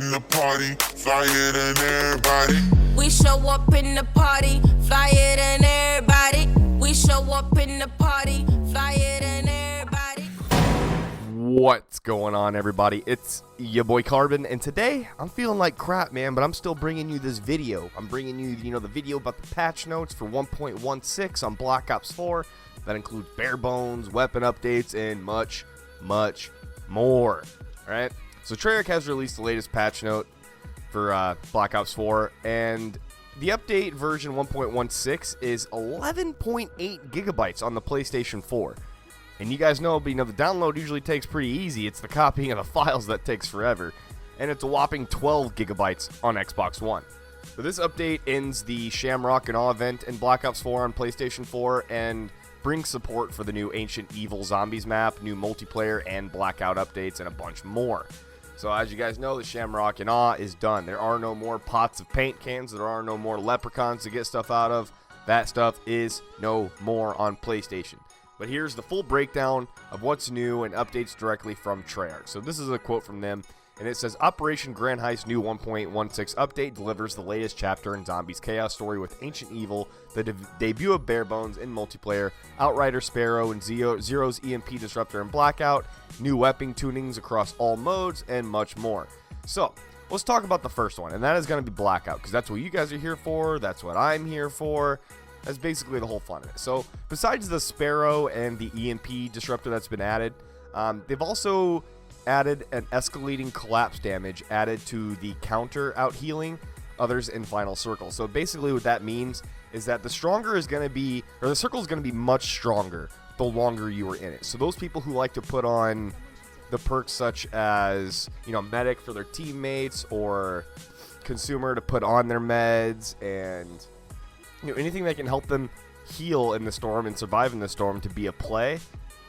in the party, flyer than everybody. We show up in the party, flyer than everybody. We show up in the party, flyer than everybody. What's going on, everybody? It's your boy Carbon, and today I'm feeling like crap, man, but I'm still bringing you this video. I'm bringing you, the video about the patch notes for 1.16 on Black Ops 4. That includes bare bones, weapon updates, and much, much more. All right. So Treyarch has released the latest patch note for Black Ops 4, and the update version 1.16 is 11.8 gigabytes on the PlayStation 4. And you guys know, but the download usually takes pretty easy. It's the copying of the files that takes forever. And it's a whopping 12 gigabytes on Xbox One. So this update ends the Shamrock and Awe event in Black Ops 4 on PlayStation 4 and brings support for the new Ancient Evil Zombies map, new multiplayer, and Blackout updates, and a bunch more. So as you guys know, the Shamrock and Awe is done. There are no more pots of paint cans. There are no more leprechauns to get stuff out of. That stuff is no more on PlayStation. But here's the full breakdown of what's new and updates directly from Treyarch. So this is a quote from them, and it says, Operation Grand Heist new 1.16 update delivers the latest chapter in Zombies Chaos story with Ancient Evil, the debut of Barebones in multiplayer, Outriders Sparrow and Zero's EMP Disruptor and Blackout, new weapon tunings across all modes, and much more. So let's talk about the first one, and that is going to be Blackout, because that's what you guys are here for, that's what I'm here for. That's basically the whole fun of it. So besides the Sparrow and the EMP Disruptor that's been added, they've also added an escalating collapse damage added to the counter out healing others in final circle. So basically what that means is that the stronger is going to be, or the circle is going to be much stronger the longer you are in it. So those people who like to put on the perks such as, medic for their teammates or consumer to put on their meds and anything that can help them heal in the storm and survive in the storm to be a play,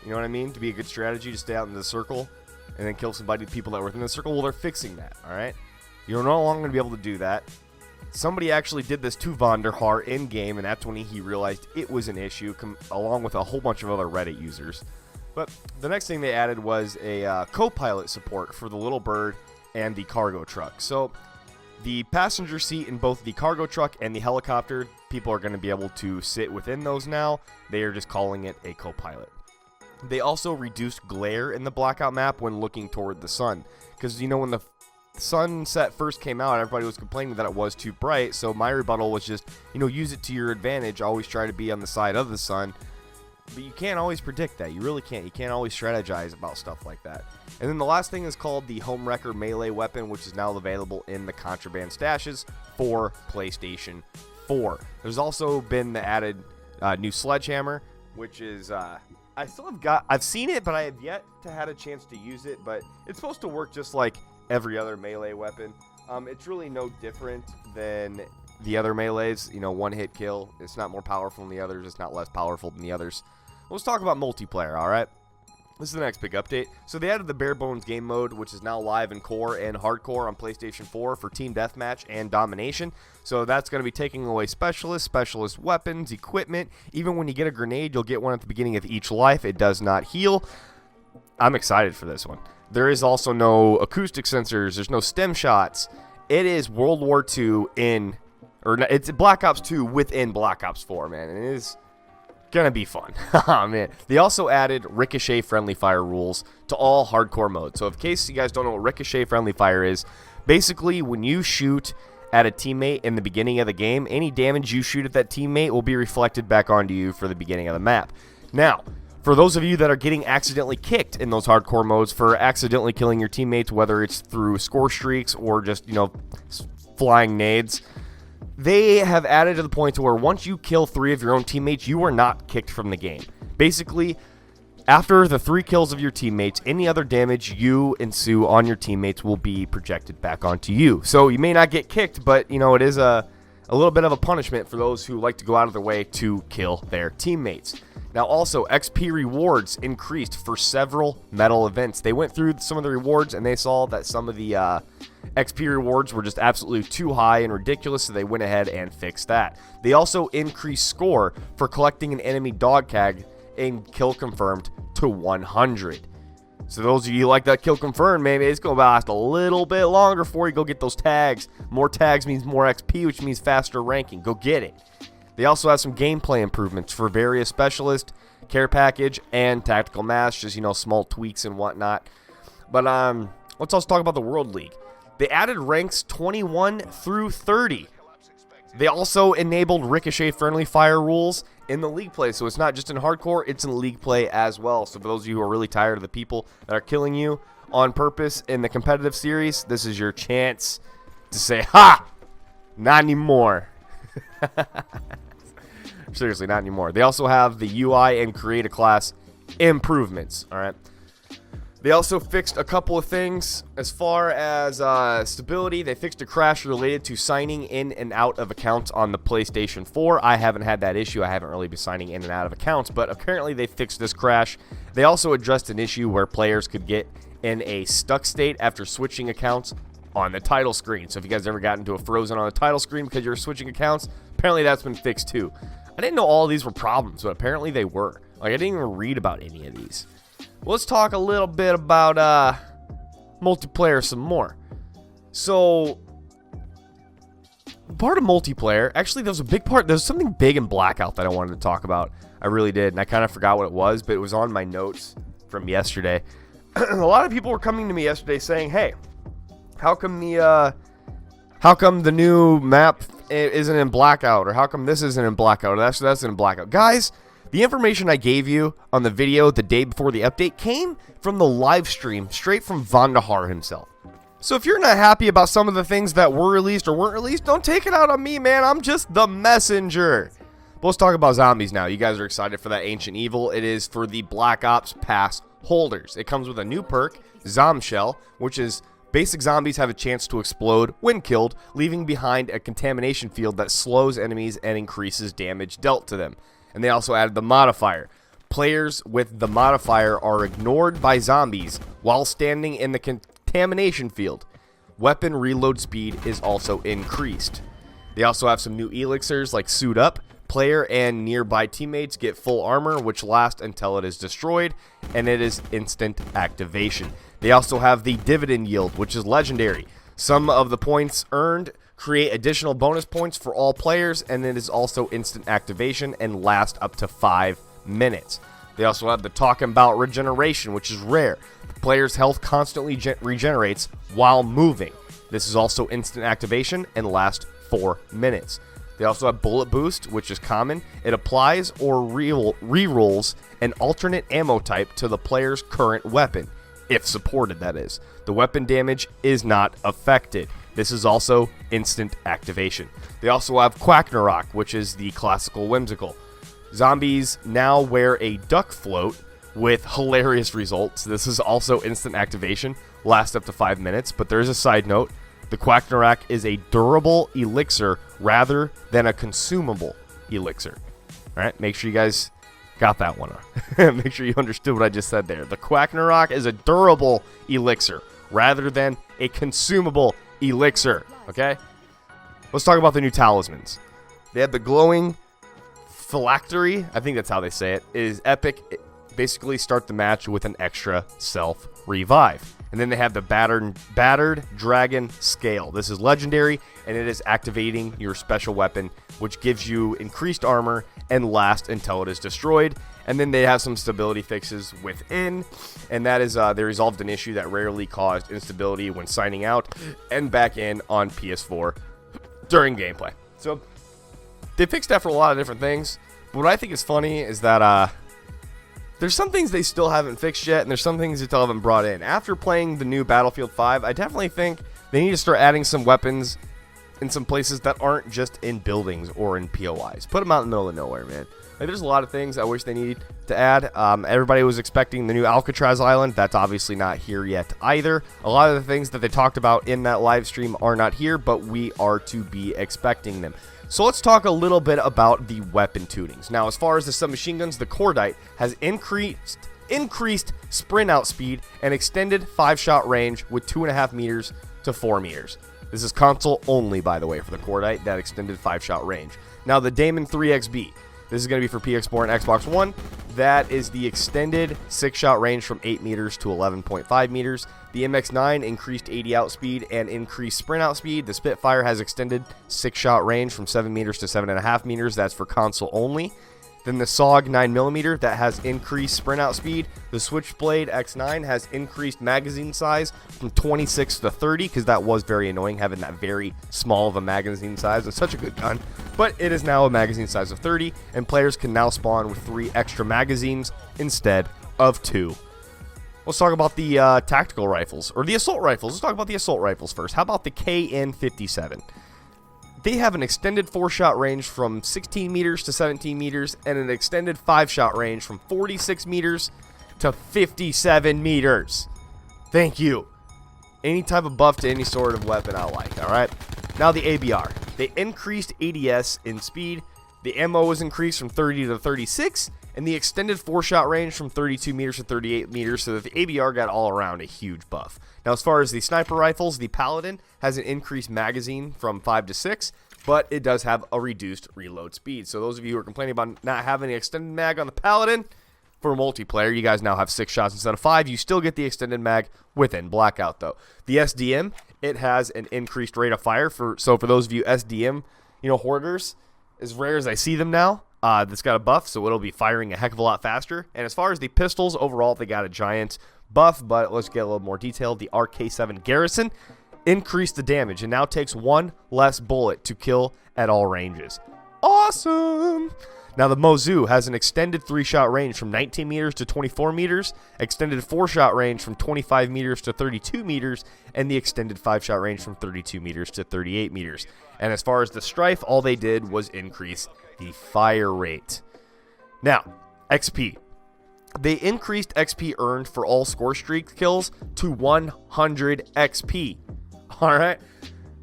you know what I mean? To be a good strategy to stay out in the circle and then kill somebody, people that were within the circle. Well, they're fixing that, all right? You're no longer going to be able to do that. Somebody actually did this to Von der Haar in-game, and that's when he realized it was an issue, along with a whole bunch of other Reddit users. But the next thing they added was a co-pilot support for the Little Bird and the cargo truck. So the passenger seat in both the cargo truck and the helicopter, people are going to be able to sit within those now. They are just calling it a co-pilot. They also reduced glare in the Blackout map when looking toward the sun. Because, when the sunset first came out, everybody was complaining that it was too bright. So my rebuttal was just, use it to your advantage. Always try to be on the side of the sun. But you can't always predict that. You really can't. You can't always strategize about stuff like that. And then the last thing is called the Homewrecker melee weapon, which is now available in the contraband stashes for PlayStation 4. There's also been the added new sledgehammer, which is I've seen it, but I have yet to had a chance to use it. But it's supposed to work just like every other melee weapon. It's really no different than the other melees. One hit kill. It's not more powerful than the others. It's not less powerful than the others. Let's talk about multiplayer, all right? This is the next big update. So they added the Bare Bones game mode, which is now live in Core and Hardcore on PlayStation 4 for Team Deathmatch and Domination. So that's going to be taking away specialist weapons, equipment. Even when you get a grenade, you'll get one at the beginning of each life. It does not heal. I'm excited for this one. There is also no acoustic sensors. There's no stem shots. It is World War II it's Black Ops 2 within Black Ops 4, man. And it is gonna be fun. Oh, man. They also added Ricochet friendly fire rules to all hardcore modes. So in case you guys don't know what Ricochet friendly fire is, basically when you shoot at a teammate in the beginning of the game, any damage you shoot at that teammate will be reflected back onto you for the beginning of the map. Now, for those of you that are getting accidentally kicked in those hardcore modes for accidentally killing your teammates, whether it's through score streaks or just, flying nades, they have added to the point to where once you kill 3 of your own teammates, you are not kicked from the game. Basically, after the 3 kills of your teammates, any other damage you ensue on your teammates will be projected back onto you. So you may not get kicked, but, it is a little bit of a punishment for those who like to go out of their way to kill their teammates. Now also, XP rewards increased for several medal events. They went through some of the rewards and they saw that some of the XP rewards were just absolutely too high and ridiculous, so they went ahead and fixed that. They also increased score for collecting an enemy dog tag and kill confirmed to 100. So those of you who like that kill confirmed, maybe it's going to last a little bit longer before you go get those tags. More tags means more XP, which means faster ranking. Go get it. They also have some gameplay improvements for various specialists, care package, and tactical mass, just, you know, small tweaks and whatnot. But let's also talk about the World League. They added ranks 21 through 30. They also enabled Ricochet friendly fire rules in the league play. So it's not just in hardcore, it's in league play as well. So for those of you who are really tired of the people that are killing you on purpose in the competitive series, this is your chance to say, ha! Not anymore. Seriously, not anymore. They also have the UI and create a class improvements. All right. They also fixed a couple of things as far as stability. They fixed a crash related to signing in and out of accounts on the PlayStation 4. I haven't had that issue. I haven't really been signing in and out of accounts, but apparently they fixed this crash. They also addressed an issue where players could get in a stuck state after switching accounts on the title screen. So if you guys ever got into a frozen on the title screen because you're switching accounts, apparently that's been fixed too. I didn't know all of these were problems, but apparently they were. Like, I didn't even read about any of these. Let's talk a little bit about multiplayer some more. So, part of multiplayer, actually there was a big part, there's something big in Blackout that I wanted to talk about. I really did, and I kind of forgot what it was, but it was on my notes from yesterday. A lot of people were coming to me yesterday saying, hey, how come the new map isn't in Blackout, or how come this isn't in Blackout, or that's in Blackout? Guys, the information I gave you on the video the day before the update came from the live stream, straight from Vandahar himself. So if you're not happy about some of the things that were released or weren't released, don't take it out on me, man. I'm just the messenger. But let's talk about zombies now. You guys are excited for that Ancient Evil. It is for the Black Ops Pass holders. It comes with a new perk, Zomshell, which is basic zombies have a chance to explode when killed, leaving behind a contamination field that slows enemies and increases damage dealt to them. And they also added the modifier. Players with the modifier are ignored by zombies while standing in the contamination field. Weapon reload speed is also increased. They also have some new elixirs like Suit Up. Player and nearby teammates get full armor, which lasts until it is destroyed, and it is instant activation. They also have the Dividend Yield, which is legendary. Some of the points earned create additional bonus points for all players, and it is also instant activation and lasts up to 5 minutes. They also have the Talking About Regeneration, which is rare. The player's health constantly regenerates while moving. This is also instant activation and lasts 4 minutes. They also have Bullet Boost, which is common. It applies or re-rolls an alternate ammo type to the player's current weapon, if supported, that is. The weapon damage is not affected. This is also instant activation. They also have Quacknarok, which is the classical whimsical. Zombies now wear a duck float with hilarious results. This is also instant activation, lasts up to 5 minutes, but there is a side note. The Quacknarok is a durable elixir rather than a consumable elixir. Alright, make sure you guys got that one. Make sure you understood what I just said there. The Quacknarok is a durable elixir rather than a consumable elixir. Okay? Let's talk about the new Talismans. They have the glowing phylactery, I think that's how they say it, is epic. Basically start the match with an extra self revive. And then they have the battered dragon scale. This is legendary, and it is activating your special weapon, which gives you increased armor and lasts until it is destroyed. And then they have some stability fixes within, and that is they resolved an issue that rarely caused instability when signing out and back in on PS4 during gameplay. So they fixed that for a lot of different things. But what I think is funny is that there's some things they still haven't fixed yet, and there's some things they still haven't brought in. After playing the new Battlefield 5, I definitely think they need to start adding some weapons in some places that aren't just in buildings or in POIs. Put them out in the middle of nowhere, man. Like, there's a lot of things I wish they needed to add. Everybody was expecting the new Alcatraz Island. That's obviously not here yet either. A lot of the things that they talked about in that live stream are not here, but we are to be expecting them. So let's talk a little bit about the weapon tunings. Now, as far as the submachine guns, the Cordite has increased sprint out speed and extended 5-shot range with 2.5 meters to 4 meters. This is console only, by the way, for the Cordite, that extended 5-shot range. Now, the Daemon 3XB. This is going to be for PS4 and Xbox One. That is the extended 6-shot range from 8 meters to 11.5 meters. The MX-9 increased 80 outspeed and increased sprint outspeed. The Spitfire has extended 6-shot range from 7 meters to 7.5 meters. That's for console only. Then the SOG 9mm that has increased sprint outspeed. The Switchblade X9 has increased magazine size from 26 to 30 because that was very annoying having that very small of a magazine size. It's such a good gun, but it is now a magazine size of 30, and players can now spawn with 3 extra magazines instead of 2. Let's talk about the tactical rifles, or the assault rifles. Let's talk about the assault rifles first. How about the KN57? They have an extended 4-shot range from 16 meters to 17 meters and an extended 5-shot range from 46 meters to 57 meters. Thank you. Any type of buff to any sort of weapon I like, alright? Now the ABR. They increased ADS in speed. The ammo was increased from 30 to 36, and the extended 4-shot range from 32 meters to 38 meters, so that the ABR got all around a huge buff. Now, as far as the sniper rifles, the Paladin has an increased magazine from 5 to 6, but it does have a reduced reload speed. So those of you who are complaining about not having the extended mag on the Paladin, for multiplayer, you guys now have 6 shots instead of 5. You still get the extended mag within Blackout, though. The SDM, it has an increased rate of fire. So for those of you SDM, hoarders, as rare as I see them now, that's got a buff, so it'll be firing a heck of a lot faster. And as far as the pistols, overall, they got a giant buff, but let's get a little more detailed. The RK7 Garrison increased the damage and now takes 1 less bullet to kill at all ranges. Awesome! Now the Mozu has an extended 3-shot range from 19 meters to 24 meters, extended 4-shot range from 25 meters to 32 meters, and the extended 5-shot range from 32 meters to 38 meters. And as far as the Strife, all they did was increase the fire rate. Now, XP. They increased XP earned for all score streak kills to 100 XP. Alright?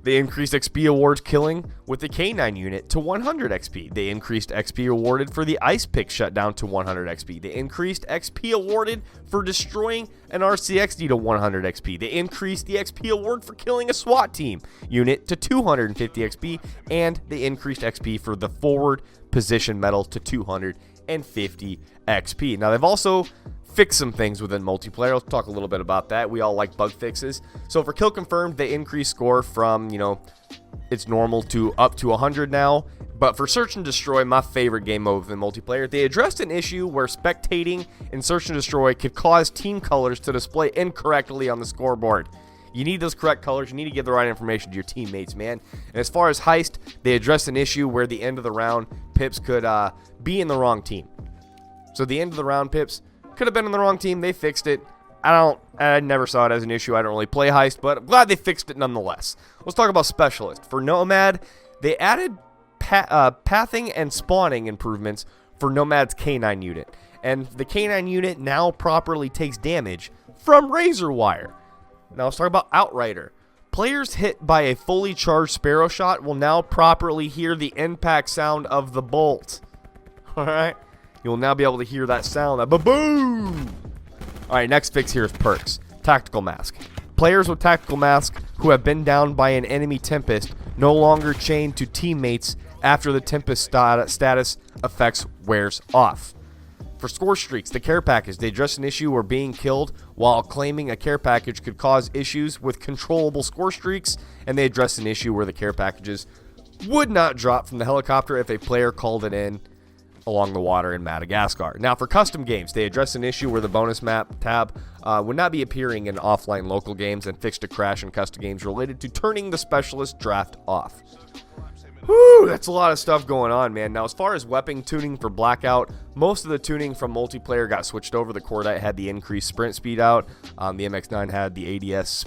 They increased XP awards killing with the K9 unit to 100 XP. They increased XP awarded for the Ice Pick shutdown to 100 XP. They increased XP awarded for destroying an RCXD to 100 XP. They increased the XP award for killing a SWAT team unit to 250 XP. And they increased XP for the forward position medal to 250 XP. Now they've also fix some things within multiplayer. Let's talk a little bit about that. We all like bug fixes. So for kill confirmed, they increase score from, it's normal to up to 100 now. But for search and destroy, my favorite game mode within multiplayer, they addressed an issue where spectating in search and destroy could cause team colors to display incorrectly on the scoreboard. You need those correct colors. You need to give the right information to your teammates, man. And as far as Heist, they addressed an issue where the end of the round pips could be in the wrong team. So the end of the round pips could have been on the wrong team. They fixed it. I never saw it as an issue. I don't really play Heist, but I'm glad they fixed it nonetheless. Let's talk about Specialist. For Nomad, they added pathing and spawning improvements for Nomad's K9 unit. And the K9 unit now properly takes damage from razor wire. Now let's talk about Outrider. Players hit by a fully charged Sparrow shot will now properly hear the impact sound of the bolt. Alright? You'll now be able to hear that sound, that ba-boom! Alright, next fix here is perks. Tactical Mask. Players with Tactical Mask who have been down by an enemy Tempest no longer chained to teammates after the Tempest status effects wears off. For score streaks, the care package, they address an issue where being killed while claiming a care package could cause issues with controllable score streaks, and they address an issue where the care packages would not drop from the helicopter if a player called it in along the water in Madagascar. Now for custom games, they address an issue where the bonus map tab would not be appearing in offline local games and fixed a crash in custom games related to turning the specialist draft off. Whew, that's a lot of stuff going on, man. Now as far as weapon tuning for Blackout, most of the tuning from multiplayer got switched over. The Cordite had the increased sprint speed out. The MX-9 had the ADS,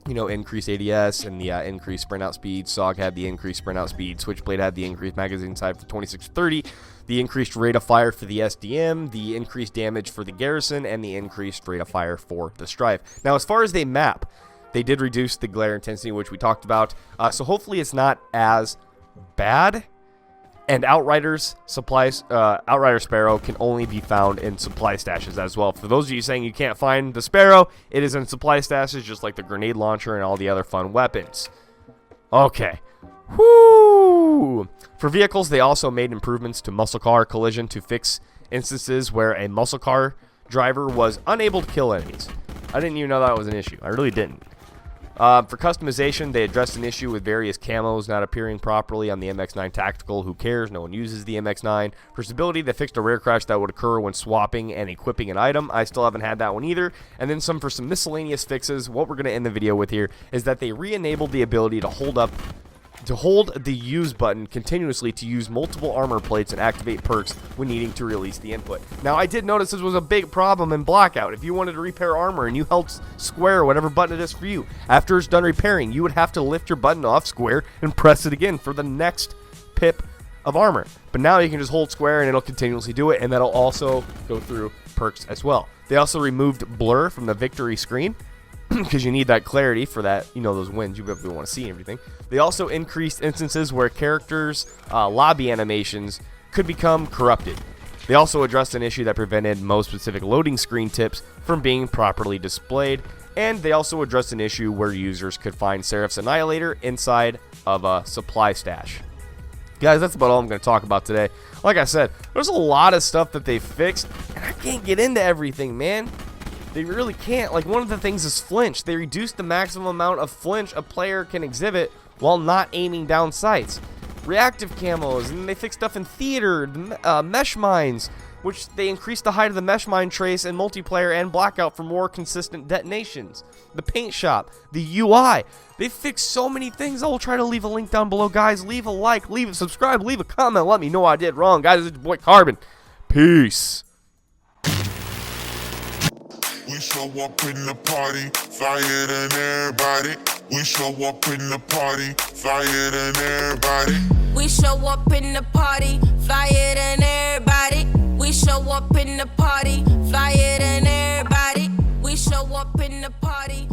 increased ADS and the increased sprint out speed. SOG had the increased sprint out speed. Switchblade had the increased magazine size for 26 to 30. The increased rate of fire for the SDM, the increased damage for the Garrison, and the increased rate of fire for the Strife. Now, as far as they map, they did reduce the glare intensity, which we talked about. So hopefully it's not as bad. And Outriders Sparrow can only be found in supply stashes as well. For those of you saying you can't find the Sparrow, it is in supply stashes, just like the grenade launcher and all the other fun weapons. Okay. Whoo! Woo! For vehicles, they also made improvements to muscle car collision to fix instances where a muscle car driver was unable to kill enemies. I didn't even know that was an issue. I really didn't. For customization, they addressed an issue with various camos not appearing properly on the MX-9 Tactical. Who cares? No one uses the MX-9. For stability, they fixed a rare crash that would occur when swapping and equipping an item. I still haven't had that one either. And then for some miscellaneous fixes, what we're going to end the video with here is that they re-enabled the ability to hold the use button continuously to use multiple armor plates and activate perks when needing to release the input. Now, I did notice this was a big problem in Blackout. If you wanted to repair armor and you held square or whatever button it is for you, after it's done repairing, you would have to lift your button off square and press it again for the next pip of armor. But now you can just hold square and it'll continuously do it, and that'll also go through perks as well. They also removed blur from the victory screen, because you need that clarity for that, those wins. You really want to see everything. They also increased instances where characters' lobby animations could become corrupted. They also addressed an issue that prevented most specific loading screen tips from being properly displayed. And they also addressed an issue where users could find Seraph's Annihilator inside of a supply stash. Guys, that's about all I'm going to talk about today. Like I said, there's a lot of stuff that they fixed, and I can't get into everything, man. They really can't. Like, one of the things is flinch. They reduced the maximum amount of flinch a player can exhibit while not aiming down sights. Reactive camos, and they fixed stuff in theater, mesh mines, which they increased the height of the mesh mine trace in multiplayer and Blackout for more consistent detonations. The paint shop, the UI. They fixed so many things. I will try to leave a link down below, guys. Leave a like, leave a subscribe, leave a comment. Let me know I did wrong. Guys, it's your boy Carbon. Peace. We show up in the party, flyer than everybody. We show up in the party, flyer than everybody. We show up in the party, flyer than everybody. We show up in the party, flyer than everybody. We show up in the party.